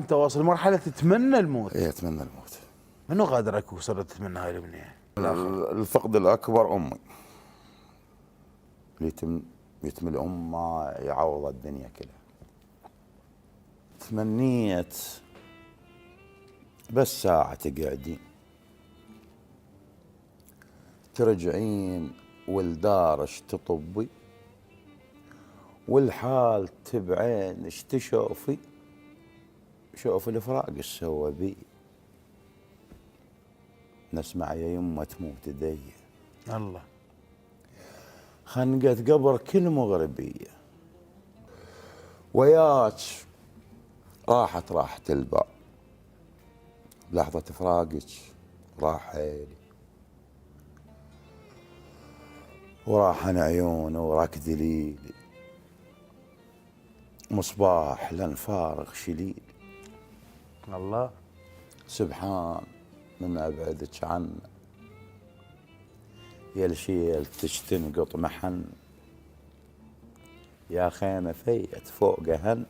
انت واصل مرحله تتمنى الموت. اي اتمنى الموت. منو غادرك وصلت تتمنى هاي الامنيه؟ الفقد الاكبر امي. يتم الام ما يعوض الدنيا كلها. تمنيت بس ساعة تقعدين ترجعين والدارش تطبي والحال تبعين ايش تشوفي. شوف الفراق ايش سوى بي. نسمع يا يمه تموت دي. الله. خنقت قبر كل مغربيه وياك راحت البال. بلحظة فراقك راح حيلي وراحن عيونه وراك دليلي. مصباح لن فارغ شليلي. الله. سبحان من ابعدك عنا يا الشيل تشتنقط محن. يا خيمة فيت فوق هن